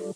Hi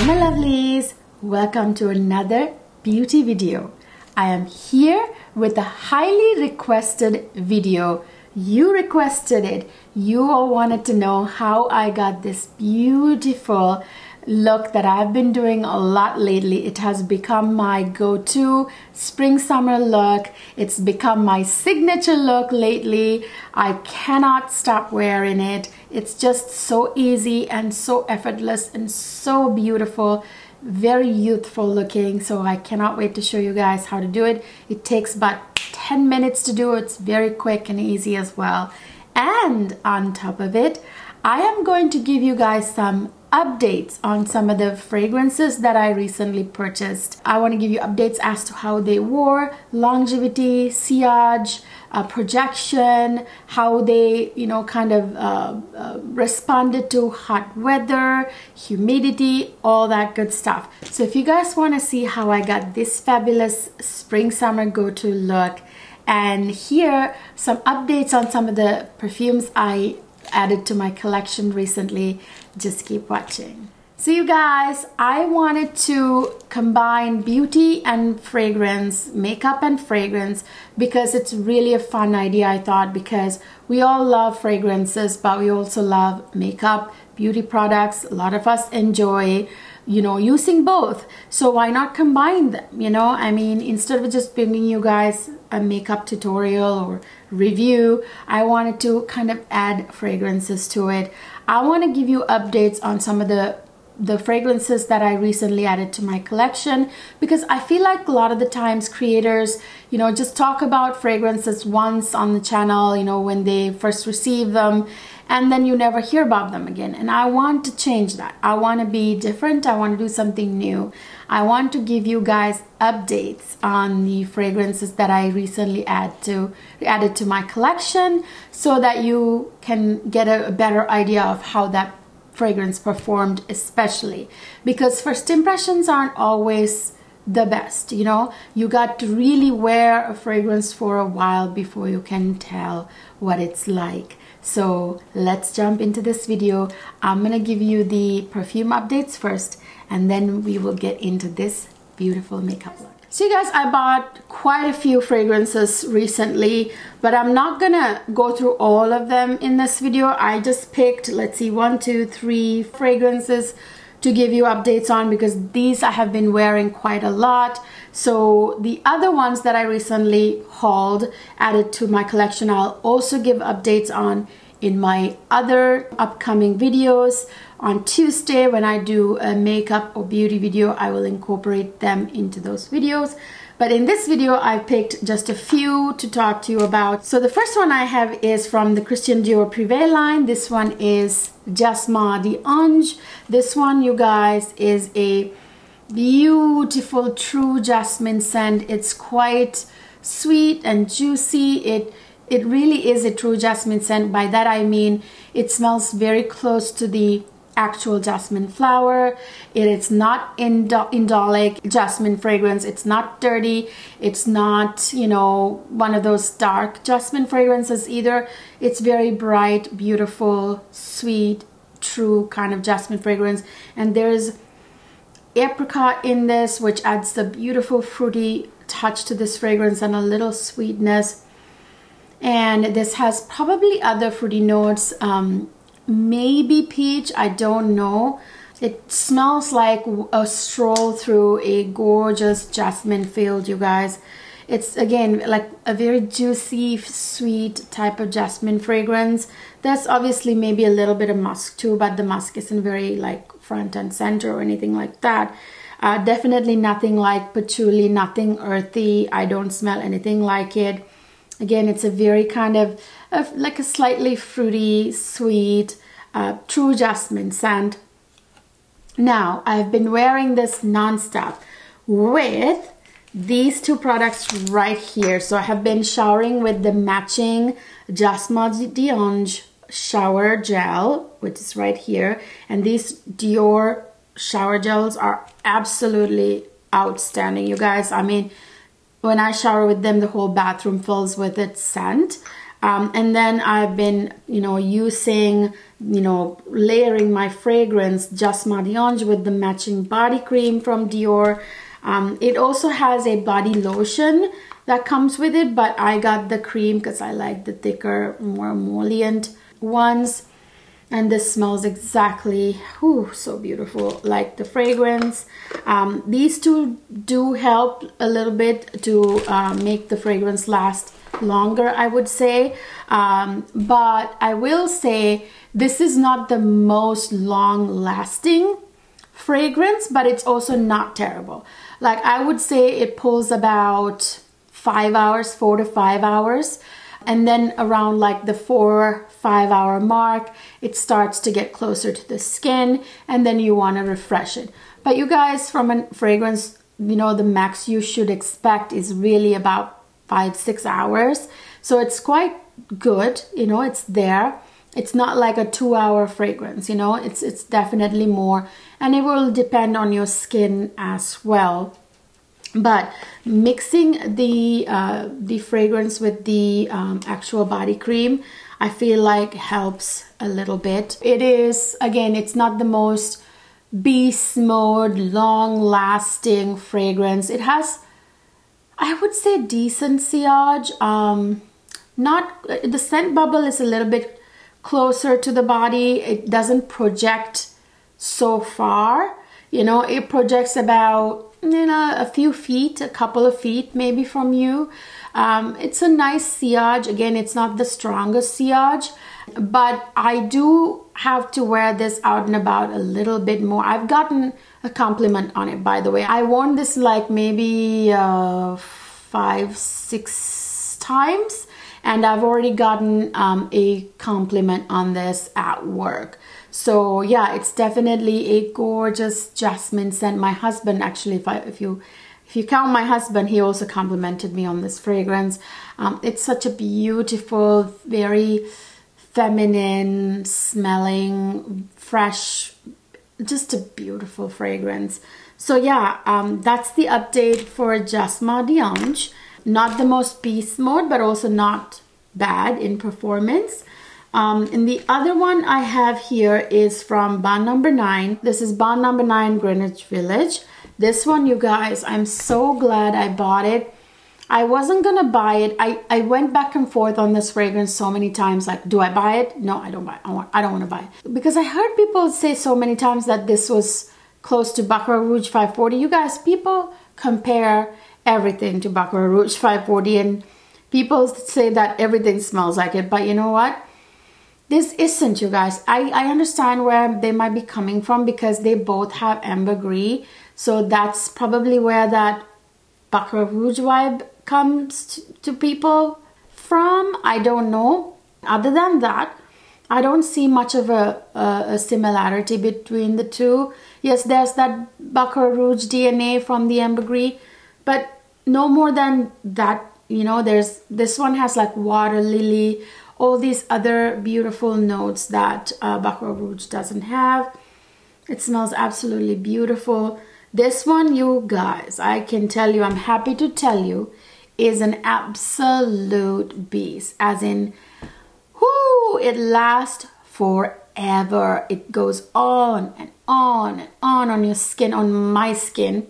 my lovelies, welcome to another beauty video. I am here with a highly requested video. You requested it. You all wanted to know how I got this beautiful look that I've been doing a lot lately. It has become my go-to spring summer look. It's become my signature look lately. I cannot stop wearing it. It's just so easy and so effortless and so beautiful, very youthful looking. So I cannot wait to show you guys how to do it. It takes about 10 minutes to do. It's very quick and easy as well. And on top of it, I am going to give you guys some updates on some of the fragrances that I recently purchased. I want to give you updates as to how they wore, longevity, sillage, projection, how they, kind of responded to hot weather, humidity, all that good stuff. So if you guys want to see how I got this fabulous spring summer go-to look and hear some updates on some of the perfumes I added to my collection recently, just keep watching. So you guys, I wanted to combine beauty and fragrance, makeup and fragrance, because it's really a fun idea, I thought, because we all love fragrances, but we also love makeup, beauty products. A lot of us enjoy, using both. So why not combine them? I mean, instead of just bringing you guys a makeup tutorial or review, I wanted to kind of add fragrances to it. I want to give you updates on some of the fragrances that I recently added to my collection, because I feel like a lot of the times creators, just talk about fragrances once on the channel, when they first receive them, and then you never hear about them again. And I want to change that. I want to be different. I want to do something new. I want to give you guys updates on the fragrances that I recently added to my collection, so that you can get a better idea of how that fragrance performed, especially because first impressions aren't always the best. You got to really wear a fragrance for a while before you can tell what it's like. So let's jump into this video. I'm gonna give you the perfume updates first, and then we will get into this beautiful makeup look. So you guys, I bought quite a few fragrances recently, but I'm not gonna go through all of them in this video. I just picked, let's see, 1, 2, 3 fragrances to give you updates on, because these I have been wearing quite a lot. So the other ones that I recently hauled, added to my collection, I'll also give updates on in my other upcoming videos. On Tuesday, when I do a makeup or beauty video, I will incorporate them into those videos. But in this video, I picked just a few to talk to you about. So the first one I have is from the Christian Dior Privé line. This one is Jasmin d'Ange. This one, you guys, is a beautiful true jasmine scent. It's quite sweet and juicy. It really is a true jasmine scent. By that I mean it smells very close to the actual jasmine flower. It is not indolic jasmine fragrance. It's not dirty. It's not, one of those dark jasmine fragrances either. It's very bright, beautiful, sweet, true kind of jasmine fragrance. And there's apricot in this, which adds the beautiful fruity touch to this fragrance and a little sweetness. And this has probably other fruity notes, maybe peach, I don't know. It smells like a stroll through a gorgeous jasmine field, you guys. It's again like a very juicy, sweet type of jasmine fragrance. There's obviously maybe a little bit of musk too, but the musk isn't very like front and center or anything like that. Definitely nothing like patchouli, nothing earthy. I don't smell anything like it. Again, it's a very kind of like a slightly fruity, sweet, true jasmine scent. Now, I've been wearing this non-stop with these two products right here. So I have been showering with the matching Jasmin d'Ange shower gel, which is right here. And these Dior shower gels are absolutely outstanding, you guys. I mean, when I shower with them, the whole bathroom fills with its scent. And then I've been, using, layering my fragrance, Just Mariange, with the matching body cream from Dior. It also has a body lotion that comes with it, but I got the cream because I like the thicker, more emollient ones. And this smells exactly, so beautiful, like the fragrance. These two do help a little bit to make the fragrance last longer, I would say. But I will say this is not the most long-lasting fragrance, but it's also not terrible. Like, I would say it pulls about 5 hours, 4 to 5 hours. And then around like the 4-5 hour mark, it starts to get closer to the skin, and then you want to refresh it. But you guys, from a fragrance, the max you should expect is really about 5-6 hours. So it's quite good, it's there. It's not like a 2-hour fragrance, it's definitely more, and it will depend on your skin as well. But mixing the fragrance with the actual body cream, I feel like helps a little bit. It is, again, it's not the most beast mode, long-lasting fragrance. It has, I would say, decent sillage. Not, the scent bubble is a little bit closer to the body. It doesn't project so far. It projects about a few feet, a couple of feet maybe from you. It's a nice sillage. Again, it's not the strongest sillage, but I do have to wear this out and about a little bit more. I've gotten a compliment on it, by the way. I worn this like maybe 5-6 times, and I've already gotten a compliment on this at work. So yeah, it's definitely a gorgeous jasmine scent. My husband, actually, if you count my husband, he also complimented me on this fragrance. It's such a beautiful, very feminine smelling, fresh, just a beautiful fragrance. So yeah, that's the update for Just Mariange. Not the most beast mode, but also not bad in performance. And the other one I have here is from Bond Number 9. This is Bond Number 9 Greenwich Village. This one, you guys, I'm so glad I bought it. I wasn't gonna buy it. I went back and forth on this fragrance so many times, like, do I buy it? No, I don't buy it. I don't want to buy it. Because I heard people say so many times that this was close to Baccarat Rouge 540. You guys, people compare everything to Baccarat Rouge 540, and people say that everything smells like it. But you know what? This isn't, you guys. I understand where they might be coming from because they both have ambergris. So that's probably where that Baccarat Rouge vibe comes to people from. I don't know. Other than that, I don't see much of a similarity between the two. Yes, there's that Baccarat Rouge DNA from the ambergris, but no more than that. There's this one has like water lily, all these other beautiful notes that Baccarat Rouge doesn't have. It smells absolutely beautiful. This one, you guys, I can tell you, I'm happy to tell you, is an absolute beast. As in, it lasts forever. It goes on and on and on your skin, on my skin.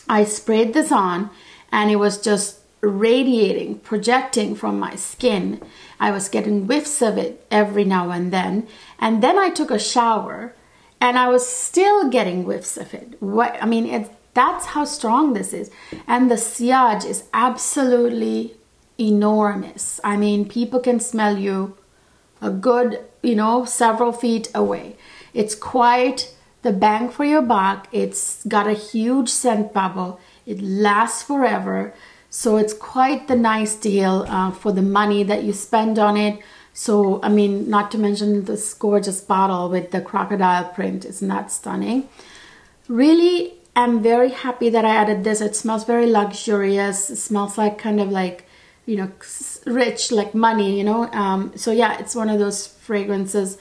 I sprayed this on and it was just radiating, projecting from my skin. I was getting whiffs of it every now and then. And then I took a shower and I was still getting whiffs of it. That's how strong this is. And the sillage is absolutely enormous. I mean, people can smell you a good, several feet away. It's quite the bang for your buck. It's got a huge scent bubble. It lasts forever. So it's quite the nice deal for the money that you spend on it. So, not to mention this gorgeous bottle with the crocodile print. Isn't that stunning? Really, I'm very happy that I added this. It smells very luxurious. It smells like kind of like, rich, like money, So yeah, it's one of those fragrances.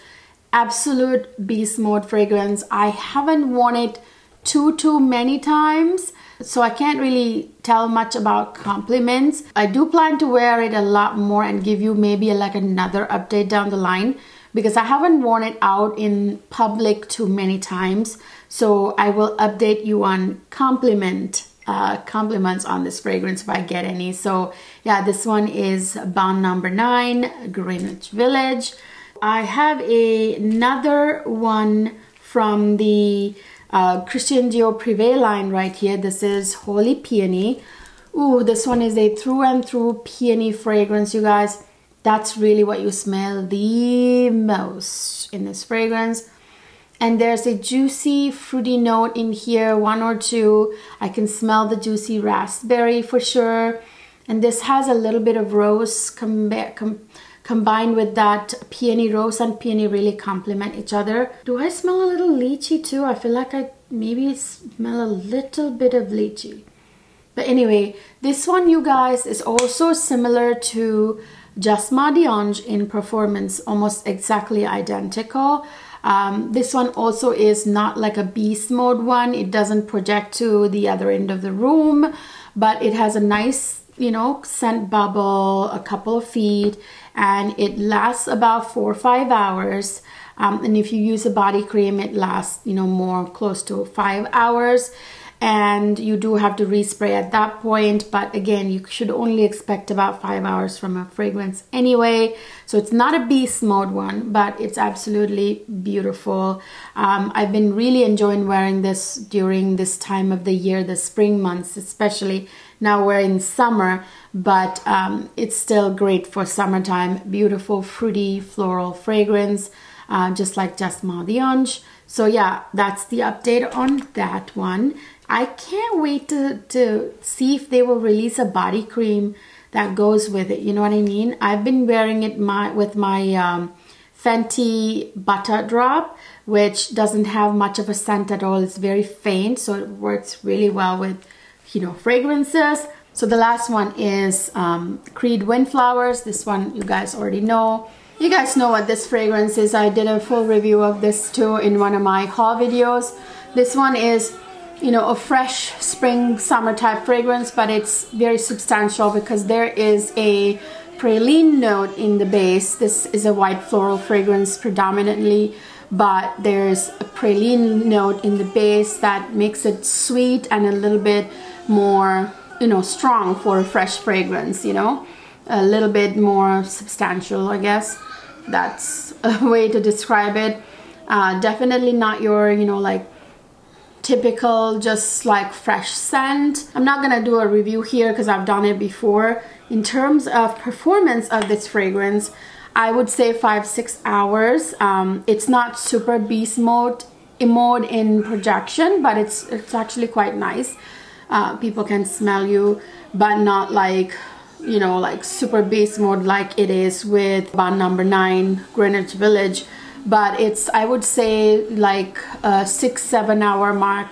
Absolute beast mode fragrance. I haven't worn it too many times, so I can't really tell much about compliments. I do plan to wear it a lot more and give you maybe like another update down the line, because I haven't worn it out in public too many times. So I will update you on compliments on this fragrance if I get any. So yeah, this one is Bond number 9, Greenwich Village. I have another one from the Christian Dior Privé line right here. This is Holy Peony. Ooh, this one is a through and through peony fragrance, you guys. That's really what you smell the most in this fragrance. And there's a juicy fruity note in here, 1 or 2. I can smell the juicy raspberry for sure. And this has a little bit of rose combined with that peony. Rose and peony really complement each other. Do I smell a little lychee too? I feel like I maybe smell a little bit of lychee. But anyway, this one, you guys, is also similar to Jasmin d'Ange in performance, almost exactly identical. This one also is not like a beast mode one. It doesn't project to the other end of the room, but it has a nice, you know, scent bubble, a couple of feet, and it lasts about 4 or 5 hours. And if you use a body cream, it lasts, you know, more close to 5 hours. And you do have to respray at that point, but again, you should only expect about 5 hours from a fragrance anyway. So it's not a beast mode one, but it's absolutely beautiful. I've been really enjoying wearing this during this time of the year, the spring months especially. Now we're in summer, but it's still great for summertime. Beautiful, fruity, floral fragrance, just like Jasmin d'Ange. So yeah, that's the update on that one. I can't wait to see if they will release a body cream that goes with it. You know what I mean? I've been wearing it with my Fenty Butter Drop, which doesn't have much of a scent at all. It's very faint, so it works really well with, you know, fragrances. So the last one is Creed Windflowers. This one you guys already know. You guys know what this fragrance is. I did a full review of this too in one of my haul videos. This one is, you know, a fresh spring summer type fragrance, but it's very substantial because there is a praline note in the base. This is a white floral fragrance predominantly, but there's a praline note in the base that makes it sweet and a little bit more, you know, strong for a fresh fragrance, you know, a little bit more substantial, I guess. That's a way to describe it. Definitely not your, you know, like typical just like fresh scent. I'm not gonna do a review here because I've done it before. In terms of performance of this fragrance, I would say 5-6 hours. It's not super beast mode in projection, but it's actually quite nice. People can smell you, but not like, you know, like super beast mode like it is with Bond number 9, Greenwich Village. But it's, I would say, like a 6-7 hour mark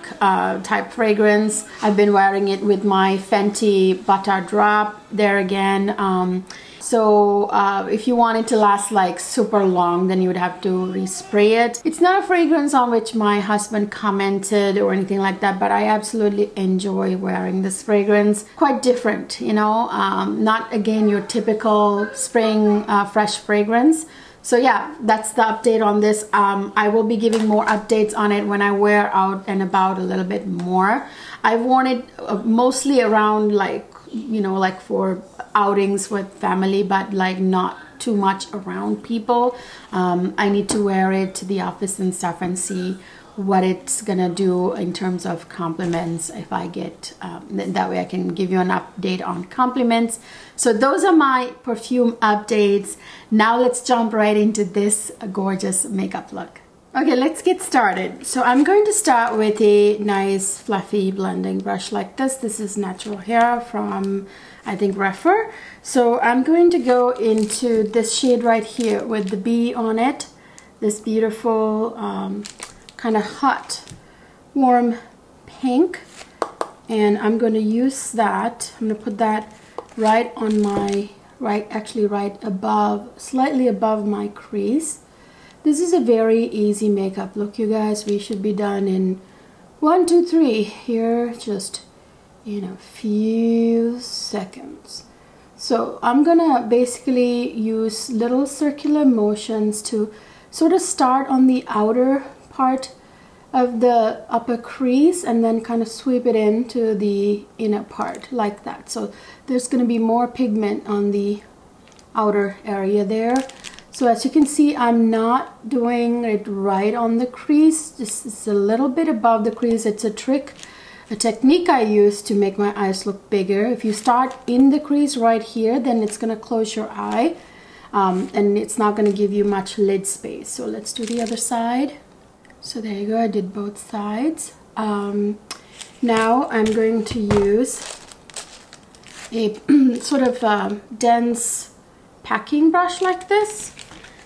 type fragrance. I've been wearing it with my Fenty Butter Drop there again. So if you want it to last like super long, then you would have to respray it. It's not a fragrance on which my husband commented or anything like that, but I absolutely enjoy wearing this fragrance. Quite different, you know, not again your typical spring fresh fragrance. So yeah, that's the update on this. I will be giving more updates on it when I wear out and about a little bit more. I've worn it mostly around like, you know, like for outings with family, but like not too much around people. I need to wear it to the office and stuff and see what it's gonna do in terms of compliments if I get that way I can give you an update on compliments. So those are my perfume updates. Now let's jump right into this gorgeous makeup look. Okay, let's get started. So I'm going to start with a nice fluffy blending brush like this. This is Natural Hair from, I think, Refer. So I'm going to go into this shade right here with the bee on it. This beautiful kind of hot, warm pink. And I'm going to use that. I'm going to put that right on my, right above, slightly above my crease. This is a very easy makeup look, you guys. We should be done in 1, 2, 3. Here, just in a few seconds. So I'm gonna basically use little circular motions to sort of start on the outer part of the upper crease and then kind of sweep it into the inner part like that. So there's going to be more pigment on the outer area there. So as you can see, I'm not doing it right on the crease. This is a little bit above the crease. It's a technique I use to make my eyes look bigger. If you start in the crease right here, then it's going to close your eye and it's not going to give you much lid space. So let's do the other side. So there you go, I did both sides. Now I'm going to use a sort of dense packing brush like this.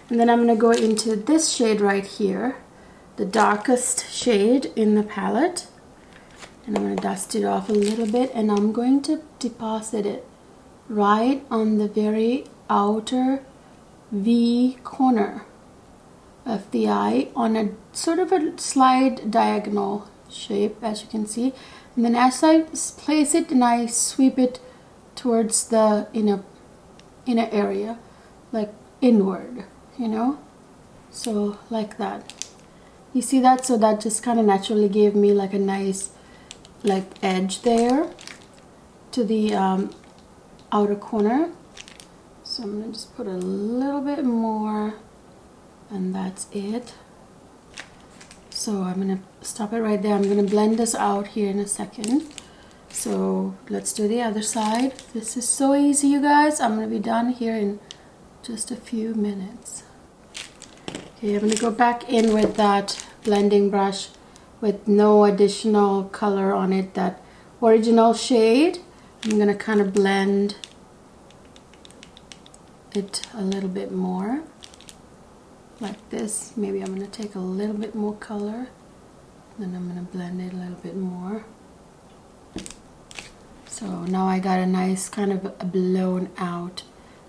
And then I'm going to go into this shade right here, the darkest shade in the palette. And I'm going to dust it off a little bit, and I'm going to deposit it right on the very outer V corner of the eye on a sort of a slight diagonal shape, as you can see. And then as I place it and I sweep it towards the inner area, like inward, you know, so like that. You see that? So that just kind of naturally gave me like a nice like edge there to the outer corner. So I'm gonna just put a little bit more, and that's it. So I'm gonna stop it right there. I'm gonna blend this out here in a second. So let's do the other side. This is so easy, you guys. I'm gonna be done here in just a few minutes. Okay, I'm gonna go back in with that blending brush with no additional color on it, that original shade. I'm gonna kind of blend it a little bit more like this. Maybe I'm gonna take a little bit more color, then I'm gonna blend it a little bit more. So now I got a nice kind of a blown out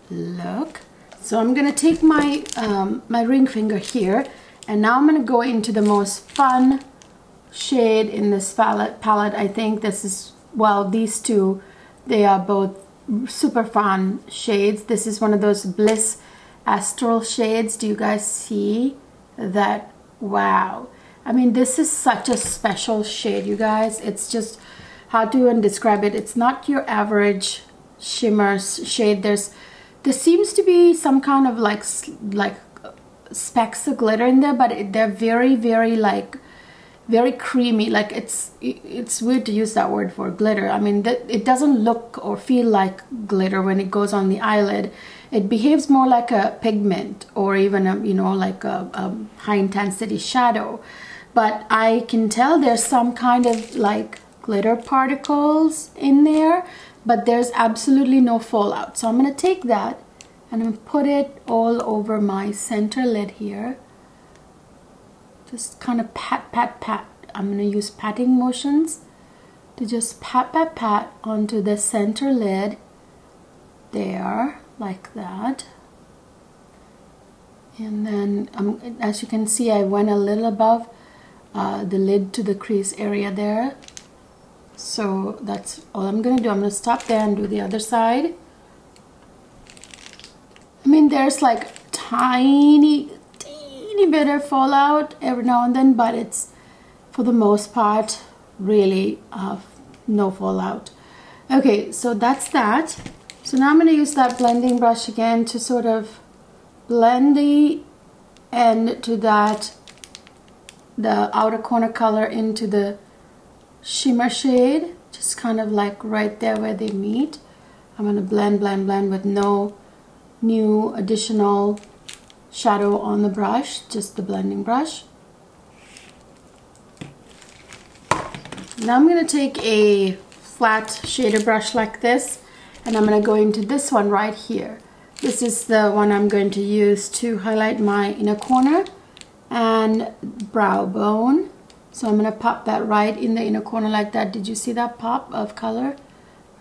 look. So I'm gonna take my my ring finger here, and now I'm gonna go into the most fun shade in this palette. I think this is, well, these two, they are both super fun shades. This is one of those Bliss Astral shades. Do you guys see that? Wow. I mean, this is such a special shade, you guys. It's just hard to even describe it. It's not your average shimmer shade. There seems to be some kind of like specks of glitter in there, but they're very, very like very creamy. Like it's weird to use that word for glitter. I mean, it doesn't look or feel like glitter when it goes on the eyelid. It behaves more like a pigment, or even a, you know, like a high intensity shadow. But I can tell there's some kind of like glitter particles in there, but there's absolutely no fallout. So I'm gonna take that and I'm gonna put it all over my center lid here. Just kind of pat, pat, pat. I'm going to use patting motions to just pat, pat, pat onto the center lid there, like that. And then, as you can see, I went a little above the lid to the crease area there. So that's all I'm going to do. I'm going to stop there and do the other side. I mean, there's like teeny bit of fallout every now and then, but it's for the most part really no fallout. Okay, so that's that. So now I'm going to use that blending brush again to sort of blend the end to that, the outer corner color into the shimmer shade, just kind of like right there where they meet. I'm going to blend with no new additional shadow on the brush, just the blending brush. Now I'm going to take a flat shader brush like this, and I'm going to go into this one right here. This is the one I'm going to use to highlight my inner corner and brow bone. So I'm going to pop that right in the inner corner like that. Did you see that pop of color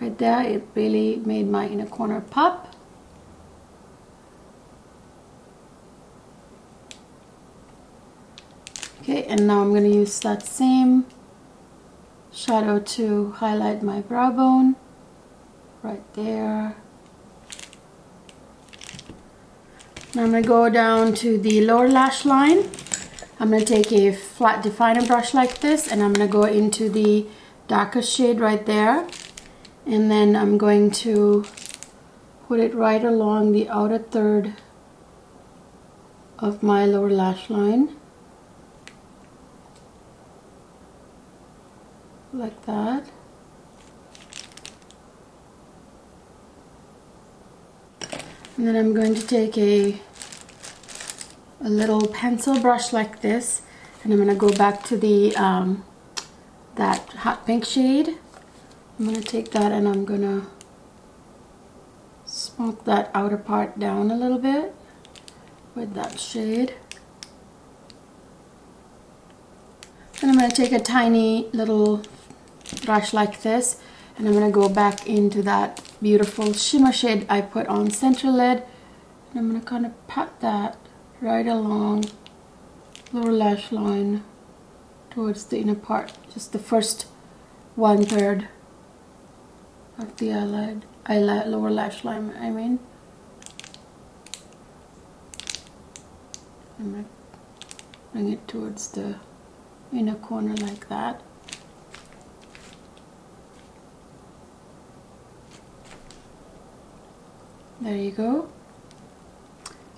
right there? It really made my inner corner pop. Okay, and now I'm going to use that same shadow to highlight my brow bone right there. Now I'm going to go down to the lower lash line. I'm going to take a flat definer brush like this, and I'm going to go into the darker shade right there, and then I'm going to put it right along the outer third of my lower lash line, like that. And then I'm going to take a little pencil brush like this, and I'm going to go back to the that hot pink shade. I'm going to take that and I'm going to smoke that outer part down a little bit with that shade. And I'm going to take a tiny little brush like this, and I'm going to go back into that beautiful shimmer shade I put on center lid, and I'm going to kind of pat that right along lower lash line towards the inner part, just the first 1/3 of the lower lash line, I mean. I'm going to bring it towards the inner corner like that. There you go.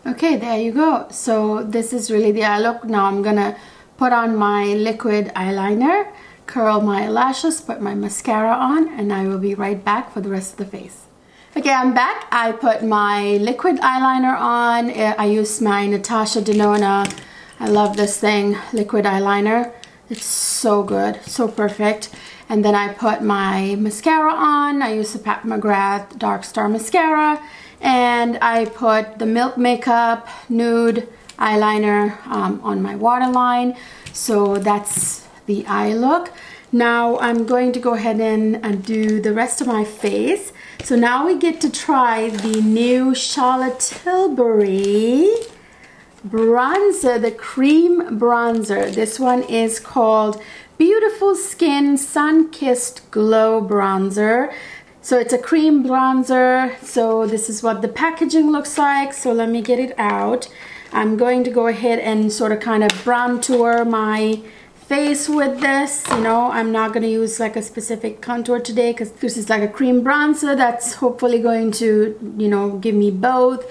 Okay, there you go. So this is really the eye look. Now I'm gonna put on my liquid eyeliner, curl my lashes, put my mascara on, and I will be right back for the rest of the face. Okay, I'm back. I put my liquid eyeliner on. I used my Natasha Denona. I love this thing, liquid eyeliner. It's so good, so perfect. And then I put my mascara on. I used the Pat McGrath Dark Star Mascara. And I put the Milk Makeup Nude Eyeliner on my waterline. So that's the eye look. Now I'm going to go ahead and do the rest of my face. So now we get to try the new Charlotte Tilbury bronzer, the cream bronzer. This one is called Beautiful Skin Sun-Kissed Glow Bronzer. So it's a cream bronzer. So this is what the packaging looks like. So let me get it out. I'm going to go ahead and sort of kind of brown tour my face with this. You know, I'm not going to use like a specific contour today because this is like a cream bronzer that's hopefully going to, you know, give me both.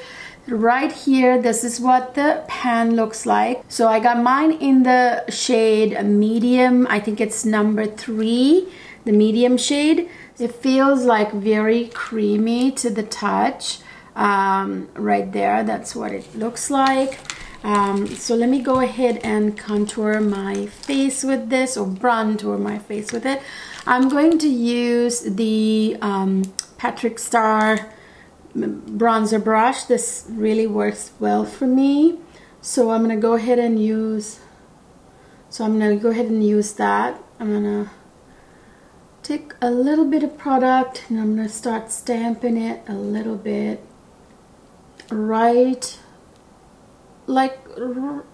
Right here, this is what the pan looks like. So I got mine in the shade medium. I think it's number 3, the medium shade. It feels like very creamy to the touch. Right there, that's what it looks like. So let me go ahead and contour my face with this, or brown tour my face with it. I'm going to use the Patrick Star bronzer brush. This really works well for me. So I'm going to go ahead and use that. I'm going to take a little bit of product and I'm going to start stamping it a little bit right, like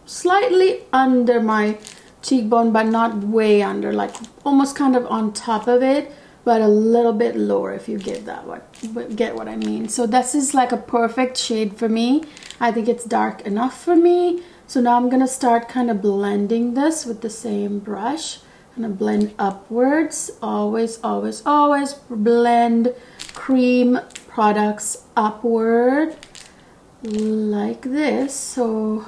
slightly under my cheekbone, but not way under, like almost kind of on top of it, but a little bit lower, if you get what I mean. So this is like a perfect shade for me. I think it's dark enough for me. So now I'm gonna start kind of blending this with the same brush. I'm gonna blend upwards. Always, always, always blend cream products upward like this. So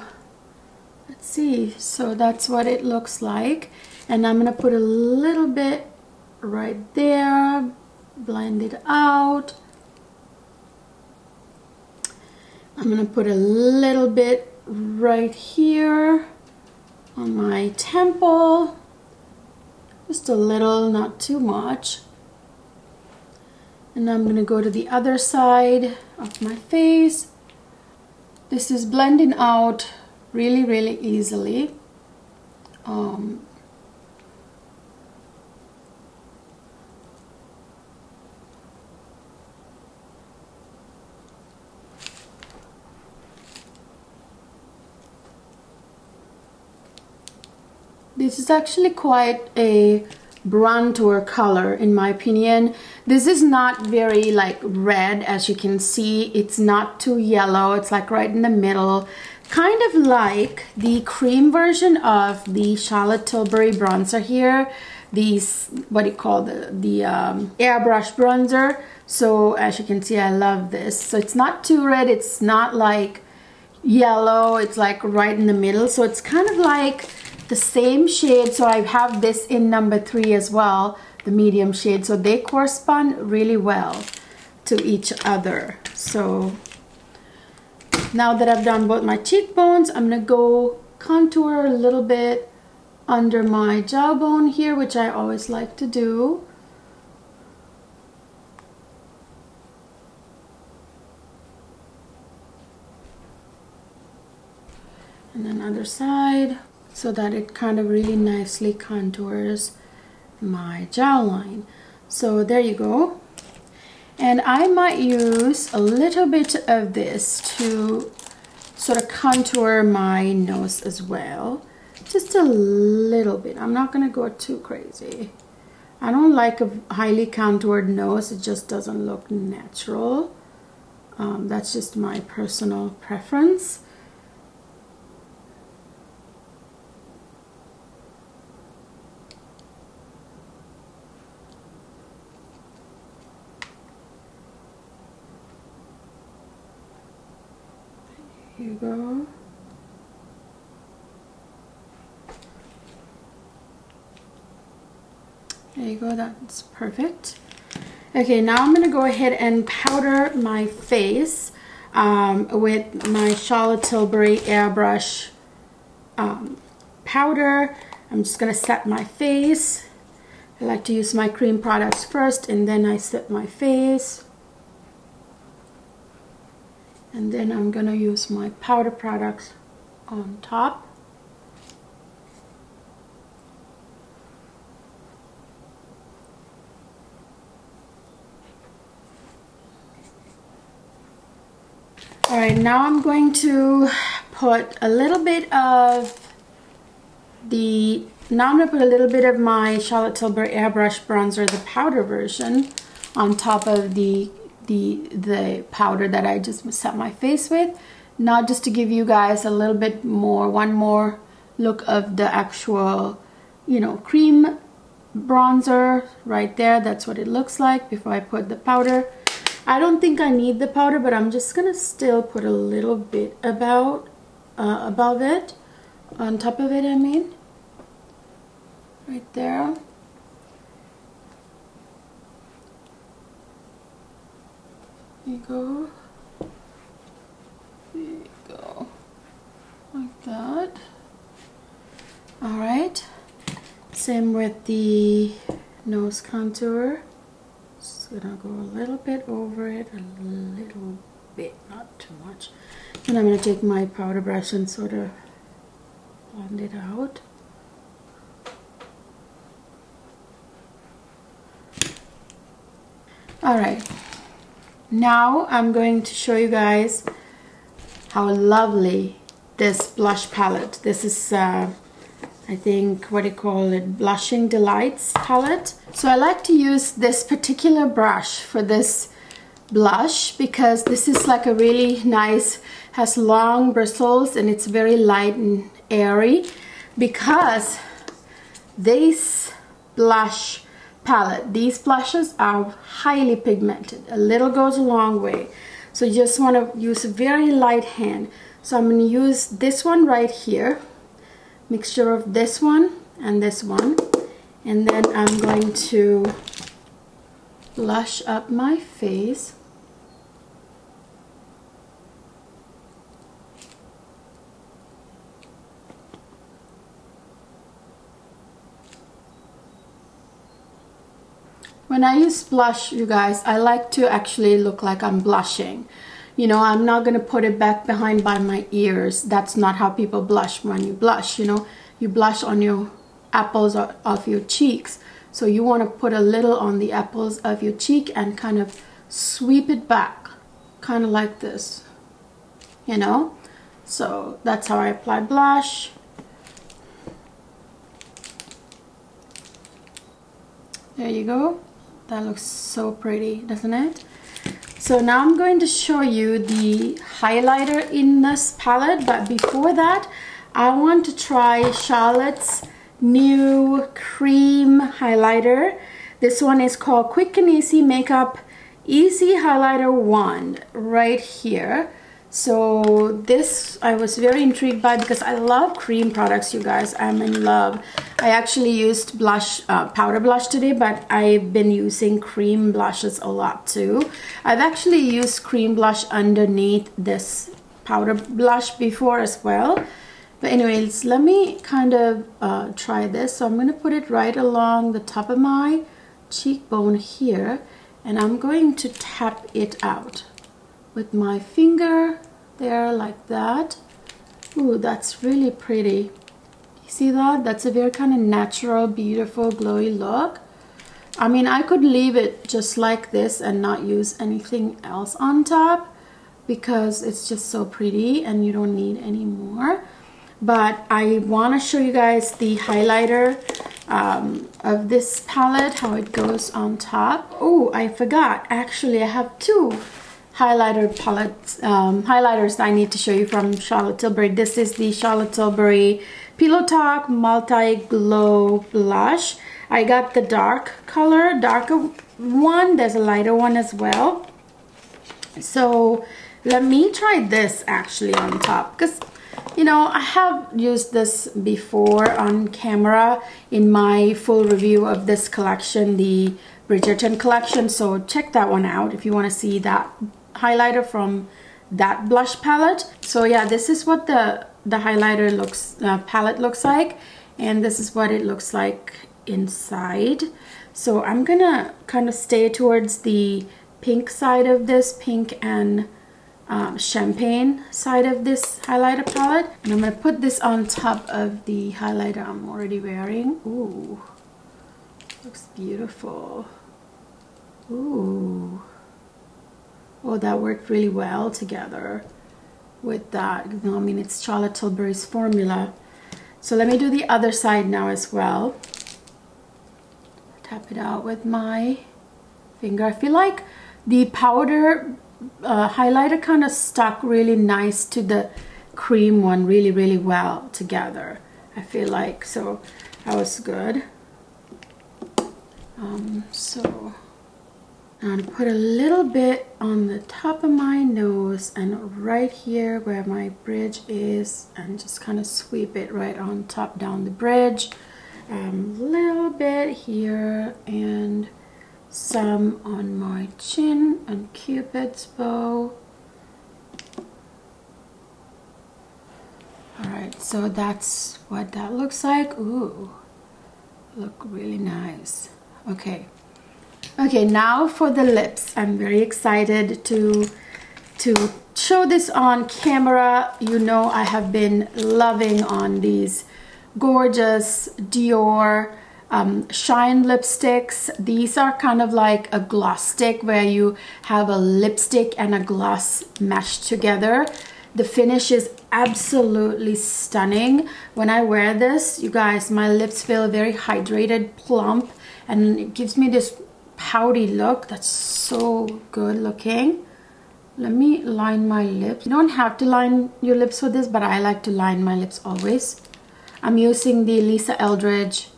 let's see. So that's what it looks like. And I'm gonna put a little bit right there, blend it out. I'm gonna put a little bit right here on my temple, just a little, not too much. And I'm gonna go to the other side of my face. This is blending out really, really easily. This is actually quite a bronzer color in my opinion. This is not very like red, as you can see. It's not too yellow. It's like right in the middle, kind of like the cream version of the Charlotte Tilbury bronzer here. These, what do you call the airbrush bronzer. So as you can see, I love this. So it's not too red, it's not like yellow, it's like right in the middle. So it's kind of like the same shade. So I have this in number 3 as well, the medium shade. So they correspond really well to each other. So now that I've done both my cheekbones, I'm gonna go contour a little bit under my jawbone here, which I always like to do. And then other side, so that it kind of really nicely contours my jawline. So there you go. And I might use a little bit of this to sort of contour my nose as well. Just a little bit. I'm not gonna go too crazy. I don't like a highly contoured nose. It just doesn't look natural. That's just my personal preference. Here you go. There you go, that's perfect. Okay, now I'm gonna go ahead and powder my face with my Charlotte Tilbury airbrush powder. I'm just gonna set my face. I like to use my cream products first, and then I set my face. And then I'm gonna use my powder products on top. All right, now I'm going to put a little bit of my Charlotte Tilbury airbrush bronzer, the powder version, on top of the powder that I just set my face with. Now just to give you guys a little bit more, one more look of the actual, you know, cream bronzer right there. That's what it looks like before I put the powder. I don't think I need the powder, but I'm just gonna still put a little bit above it, on top of it, I mean, right there. There you go. There you go. Like that. All right. Same with the nose contour. Just gonna go a little bit over it, a little bit, not too much. And I'm gonna take my powder brush and sort of blend it out. All right. Now I'm going to show you guys how lovely this blush palette. This is I think, what do you call it, Blushing Delights palette. So I like to use this particular brush for this blush because this is like a really nice, has long bristles, and it's very light and airy. Because this blush palette, these blushes are highly pigmented. A little goes a long way. So you just want to use a very light hand. So I'm going to use this one right here, mixture of this one, and then I'm going to blush up my face. When I use blush, you guys, I like to actually look like I'm blushing. You know, I'm not going to put it back behind by my ears. That's not how people blush when you blush, you know. You blush on your apples of your cheeks. So you want to put a little on the apples of your cheek and kind of sweep it back, kind of like this, you know. So that's how I apply blush. There you go. That looks so pretty, doesn't it? So now I'm going to show you the highlighter in this palette, but before that, I want to try Charlotte's new cream highlighter. This one is called Quick and Easy Makeup Easy Highlighter Wand right here. So this I was very intrigued by because I love cream products, you guys. I'm in love. I actually used blush, powder blush today, but I've been using cream blushes a lot too. I've actually used cream blush underneath this powder blush before as well. But anyways, let me kind of try this. So I'm going to put it right along the top of my cheekbone here, and I'm going to tap it out with my finger there like that. Ooh, that's really pretty. You see that? That's a very kind of natural, beautiful, glowy look. I mean, I could leave it just like this and not use anything else on top because it's just so pretty and you don't need any more. But I want to show you guys the highlighter of this palette, how it goes on top. Oh, I forgot. Actually, I have two highlighter palettes, highlighters that I need to show you from Charlotte Tilbury. This is the Charlotte Tilbury Pillow Talk Multi Glow Blush. I got the dark color, darker one. There's a lighter one as well. So let me try this actually on top, because you know, I have used this before on camera in my full review of this collection, the Bridgerton collection. So check that one out if you want to see that highlighter from that blush palette. So yeah, this is what the highlighter palette looks like, and this is what it looks like inside. So I'm gonna kind of stay towards the pink side of this, pink and champagne side of this highlighter palette, and I'm going to put this on top of the highlighter I'm already wearing. Ooh, looks beautiful. Ooh, oh, that worked really well together with that. I mean, it's Charlotte Tilbury's formula. So let me do the other side now as well. Tap it out with my finger. I feel like the powder highlighter kind of stuck really nice to the cream one really well together, I feel like. So that was good. So I'm going to put a little bit on the top of my nose and right here where my bridge is, and just kind of sweep it right on top down the bridge. A little bit here and some on my chin and Cupid's bow. Alright, so that's what that looks like. Ooh, look really nice. Okay, now for the lips. I'm very excited to show this on camera. You know, I have been loving on these gorgeous Dior shine lipsticks. These are kind of like a gloss stick where you have a lipstick and a gloss meshed together. The finish is absolutely stunning. When I wear this, you guys, my lips feel very hydrated, plump, and it gives me this pouty look that's so good looking. Let me line my lips. You don't have to line your lips for this, but I like to line my lips always. I'm using the Lisa Eldridge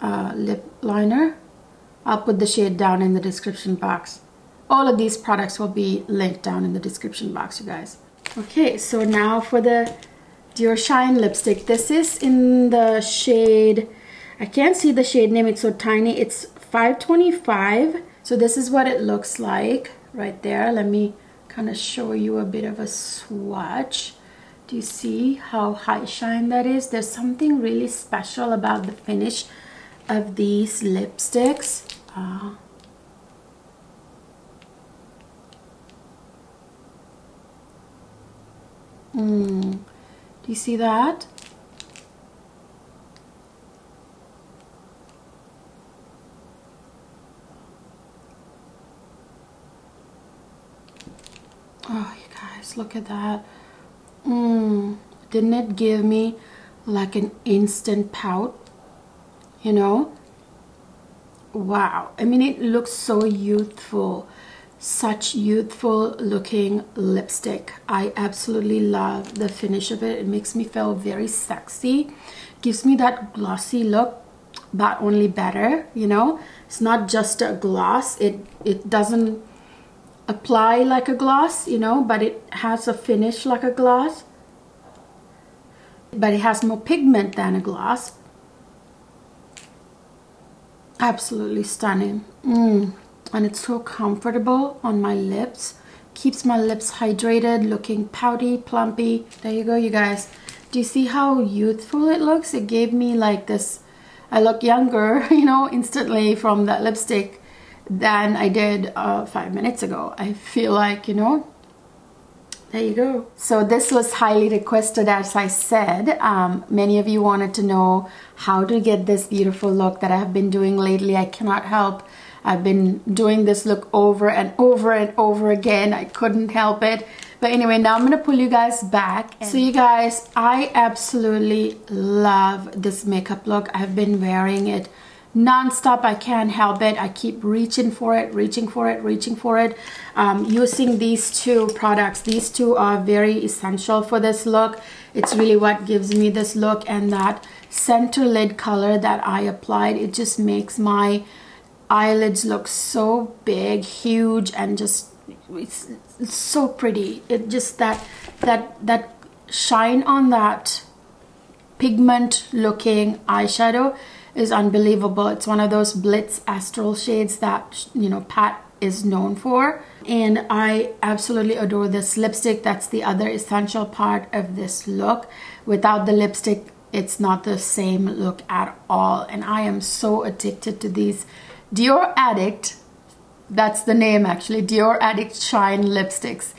lip liner. I'll put the shade down in the description box. All of these products will be linked down in the description box, you guys. Okay, so now for the Dior Shine lipstick. This is in the shade, I can't see the shade name, it's so tiny. It's 525. So this is what it looks like right there. Let me kind of show you a bit of a swatch. Do you see how high shine that is? There's something really special about the finish of these lipsticks. Do you see that? Oh, you guys, look at that. Didn't it give me like an instant pout? You know, wow. I mean, it looks so youthful. Such youthful looking lipstick. I absolutely love the finish of it. It makes me feel very sexy. Gives me that glossy look, but only better, you know. It's not just a gloss. It doesn't apply like a gloss, you know, but it has a finish like a gloss. But it has more pigment than a gloss. Absolutely stunning. And it's so comfortable on my lips. Keeps my lips hydrated, looking pouty, plumpy. There you go, you guys. Do you see how youthful it looks? It gave me like this, I look younger, you know, instantly from that lipstick than I did 5 minutes ago. I feel like, you know, there you go. So this was highly requested, as I said. Many of you wanted to know how to get this beautiful look that I have been doing lately. I cannot help. I've been doing this look over and over and over again. I couldn't help it. But anyway, now I'm going to pull you guys back. So you guys, I absolutely love this makeup look. I've been wearing it non-stop. I can't help it. I keep reaching for it, reaching for it, reaching for it. Using these two products. These two are very essential for this look. It's really what gives me this look, and that center lid color that I applied, it just makes my eyelids look so big, huge, and just it's so pretty. It just that shine on that pigment looking eyeshadow is unbelievable. It's one of those Blitz Astral shades that, you know, Pat is known for, and I absolutely adore this lipstick. That's the other essential part of this look. Without the lipstick, it's not the same look at all, and I am so addicted to these Dior Addict, that's the name actually, Dior Addict Shine lipsticks.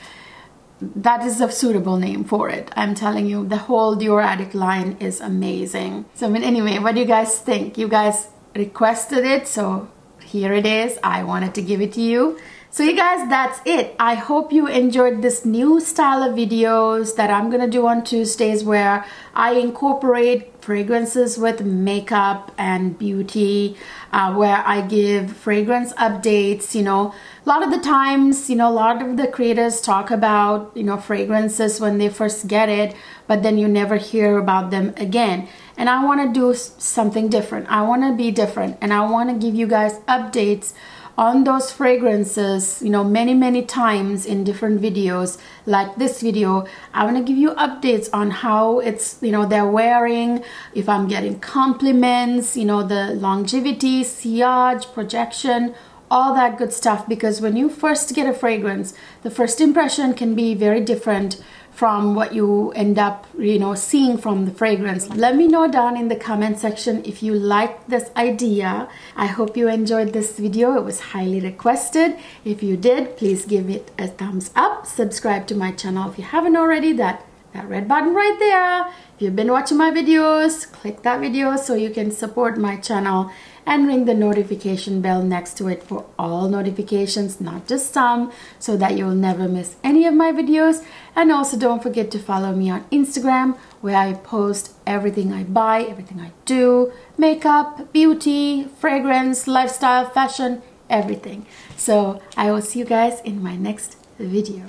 That is a suitable name for it. I'm telling you, the whole Dior Addict line is amazing. So I mean, anyway, what do you guys think? You guys requested it, so here it is. I wanted to give it to you. So you guys, that's it. I hope you enjoyed this new style of videos that I'm gonna do on Tuesdays, where I incorporate fragrances with makeup and beauty, where I give fragrance updates. You know, a lot of the times, you know, a lot of the creators talk about, you know, fragrances when they first get it, but then you never hear about them again. And I want to do something different. I want to be different, and I want to give you guys updates on those fragrances, you know, many times in different videos. Like this video, I want to give you updates on how it's, you know, they're wearing, if I'm getting compliments, you know, the longevity, sillage, projection, all that good stuff. Because when you first get a fragrance, the first impression can be very different from what you end up, you know, seeing from the fragrance. Let me know down in the comment section if you liked this idea. I hope you enjoyed this video. It was highly requested. If you did, please give it a thumbs up. Subscribe to my channel if you haven't already. That red button right there. If you've been watching my videos, click that video so you can support my channel, and ring the notification bell next to it for all notifications, not just some, so that you'll never miss any of my videos. And also don't forget to follow me on Instagram, where I post everything I buy, everything I do, makeup, beauty, fragrance, lifestyle, fashion, everything. So I will see you guys in my next video.